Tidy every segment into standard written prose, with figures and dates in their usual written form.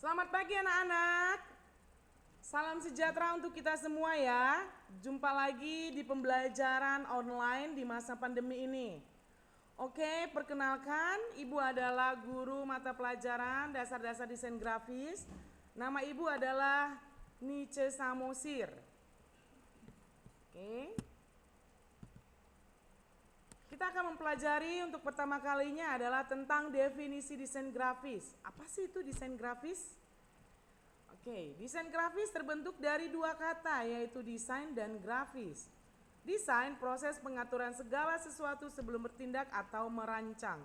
Selamat pagi anak-anak. Salam sejahtera untuk kita semua ya. Jumpa lagi di pembelajaran online di masa pandemi ini. Oke, perkenalkan, Ibu adalah guru mata pelajaran dasar-dasar desain grafis. Nama Ibu adalah Nice Samosir. Oke. Kita akan mempelajari untuk pertama kalinya adalah tentang definisi desain grafis. Apa sih itu desain grafis? Oke, desain grafis terbentuk dari dua kata, yaitu desain dan grafis. Desain proses pengaturan segala sesuatu sebelum bertindak atau merancang.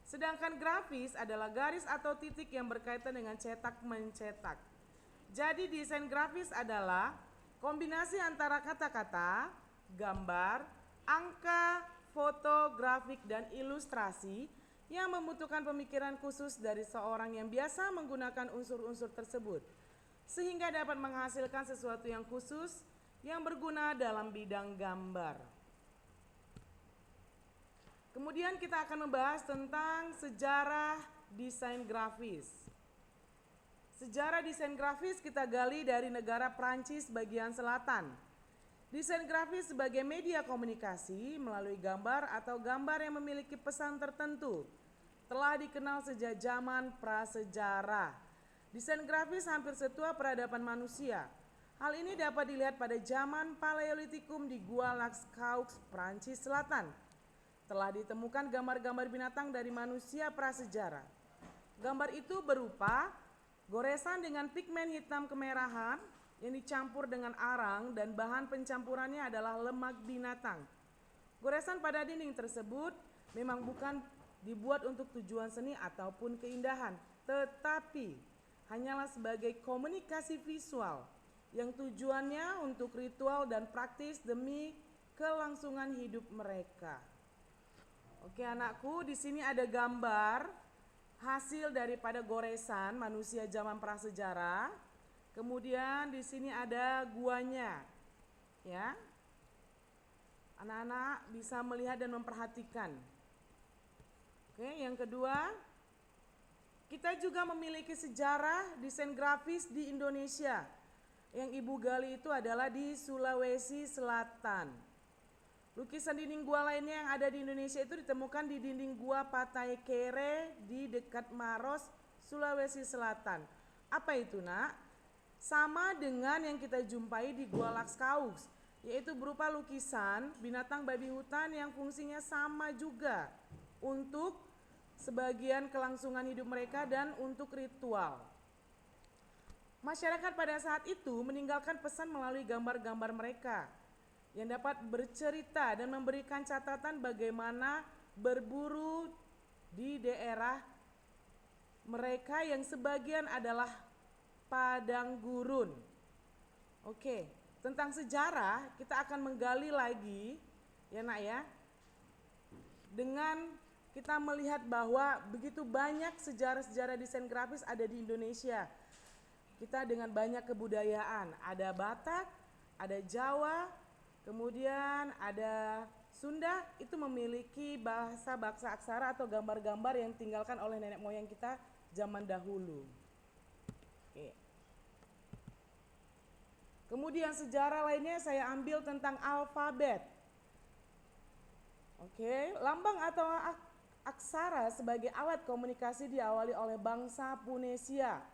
Sedangkan grafis adalah garis atau titik yang berkaitan dengan cetak-mencetak. Jadi desain grafis adalah kombinasi antara kata-kata, gambar, angka, foto, grafik, dan ilustrasi yang membutuhkan pemikiran khusus dari seorang yang biasa menggunakan unsur-unsur tersebut, sehingga dapat menghasilkan sesuatu yang khusus yang berguna dalam bidang gambar. Kemudian kita akan membahas tentang sejarah desain grafis. Sejarah desain grafis kita gali dari negara Prancis bagian selatan. Desain grafis sebagai media komunikasi melalui gambar atau gambar yang memiliki pesan tertentu telah dikenal sejak zaman prasejarah. Desain grafis hampir setua peradaban manusia. Hal ini dapat dilihat pada zaman Paleolitikum di Gua Lascaux, Prancis Selatan. Telah ditemukan gambar-gambar binatang dari manusia prasejarah. Gambar itu berupa goresan dengan pigmen hitam kemerahan yang dicampur dengan arang dan bahan pencampurannya adalah lemak binatang. Goresan pada dinding tersebut memang bukan dibuat untuk tujuan seni ataupun keindahan, tetapi hanyalah sebagai komunikasi visual yang tujuannya untuk ritual dan praktis demi kelangsungan hidup mereka. Oke anakku, di sini ada gambar hasil daripada goresan manusia zaman prasejarah. Kemudian di sini ada guanya, ya. Anak-anak bisa melihat dan memperhatikan. Oke, yang kedua, kita juga memiliki sejarah desain grafis di Indonesia. Yang Ibu gali itu adalah di Sulawesi Selatan. Lukisan dinding gua lainnya yang ada di Indonesia itu ditemukan di dinding gua Pataikere di dekat Maros, Sulawesi Selatan. Apa itu, Nak? Sama dengan yang kita jumpai di Gua Lascaux, yaitu berupa lukisan binatang babi hutan yang fungsinya sama juga untuk sebagian kelangsungan hidup mereka dan untuk ritual. Masyarakat pada saat itu meninggalkan pesan melalui gambar-gambar mereka yang dapat bercerita dan memberikan catatan bagaimana berburu di daerah mereka yang sebagian adalah padang gurun. Oke, tentang sejarah kita akan menggali lagi ya Nak ya. Dengan kita melihat bahwa begitu banyak sejarah-sejarah desain grafis ada di Indonesia. Kita dengan banyak kebudayaan, ada Batak, ada Jawa, kemudian ada Sunda, itu memiliki bahasa aksara atau gambar-gambar yang ditinggalkan oleh nenek moyang kita zaman dahulu. Oke. Kemudian sejarah lainnya saya ambil tentang alfabet. Oke, lambang atau aksara sebagai alat komunikasi diawali oleh bangsa Punesia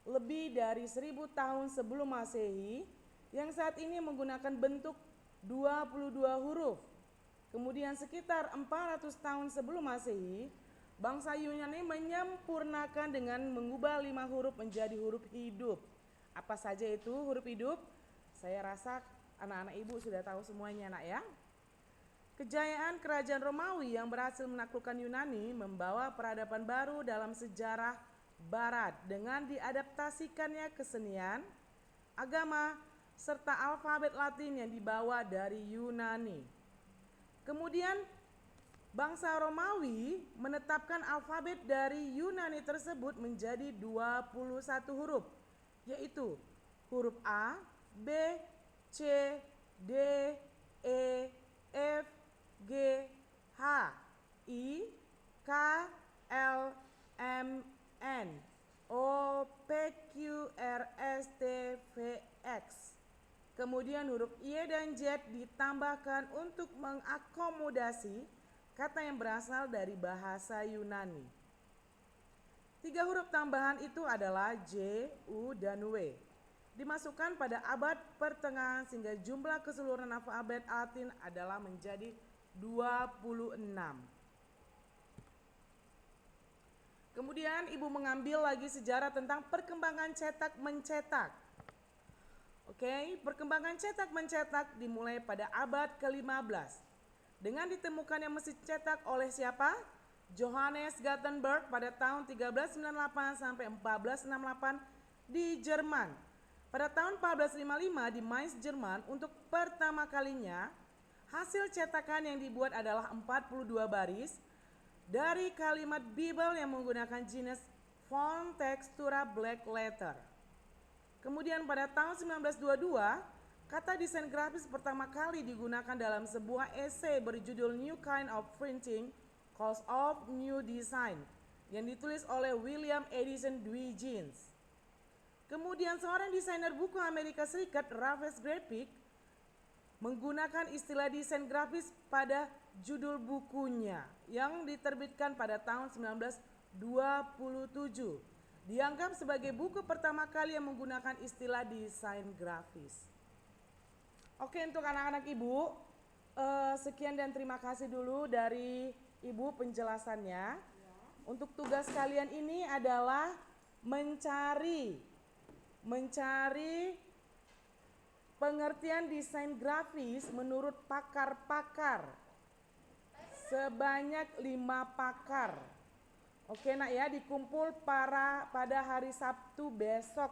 lebih dari 1000 tahun sebelum Masehi yang saat ini menggunakan bentuk 22 huruf. Kemudian sekitar 400 tahun sebelum Masehi, bangsa Yunani menyempurnakan dengan mengubah 5 huruf menjadi huruf hidup. Apa saja itu huruf hidup? Saya rasa anak-anak ibu sudah tahu semuanya Nak ya. Kejayaan kerajaan Romawi yang berhasil menaklukkan Yunani membawa peradaban baru dalam sejarah barat dengan diadaptasikannya kesenian, agama, serta alfabet Latin yang dibawa dari Yunani. Kemudian bangsa Romawi menetapkan alfabet dari Yunani tersebut menjadi 21 huruf, yaitu huruf A, B, C, D, E, F, G, H, I, K, L, M, N, O, P, Q, kemudian huruf Y dan Z ditambahkan untuk mengakomodasi kata yang berasal dari bahasa Yunani. 3 huruf tambahan itu adalah J, U, dan W. Dimasukkan pada abad pertengahan sehingga jumlah keseluruhan alfabet Latin adalah menjadi 26. Kemudian ibu mengambil lagi sejarah tentang perkembangan cetak mencetak. Oke, perkembangan cetak mencetak dimulai pada abad ke-15 dengan ditemukannya mesin cetak oleh siapa? Johannes Gutenberg pada tahun 1398 sampai 1468 di Jerman. Pada tahun 1455 di Mainz, Jerman, untuk pertama kalinya hasil cetakan yang dibuat adalah 42 baris dari kalimat Bible yang menggunakan jenis font tekstura black letter. Kemudian pada tahun 1922, kata desain grafis pertama kali digunakan dalam sebuah esai berjudul New Kind of Printing, Cause of New Design yang ditulis oleh William Edison Dwiggins. Kemudian seorang desainer buku Amerika Serikat, Raffles Graphic, menggunakan istilah desain grafis pada judul bukunya yang diterbitkan pada tahun 1927. Dianggap sebagai buku pertama kali yang menggunakan istilah desain grafis. Oke, untuk anak-anak ibu, sekian dan terima kasih dulu dari ibu penjelasannya. Untuk tugas kalian ini adalah mencari pengertian desain grafis menurut pakar-pakar sebanyak 5 pakar. Oke nak ya, dikumpul pada hari Sabtu besok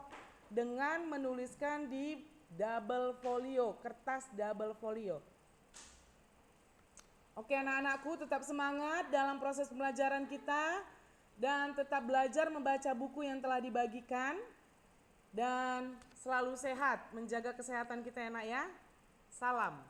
dengan menuliskan di double folio, kertas double folio. Oke anak-anakku, tetap semangat dalam proses pembelajaran kita dan tetap belajar membaca buku yang telah dibagikan dan selalu sehat, menjaga kesehatan kita ya nak ya. Salam.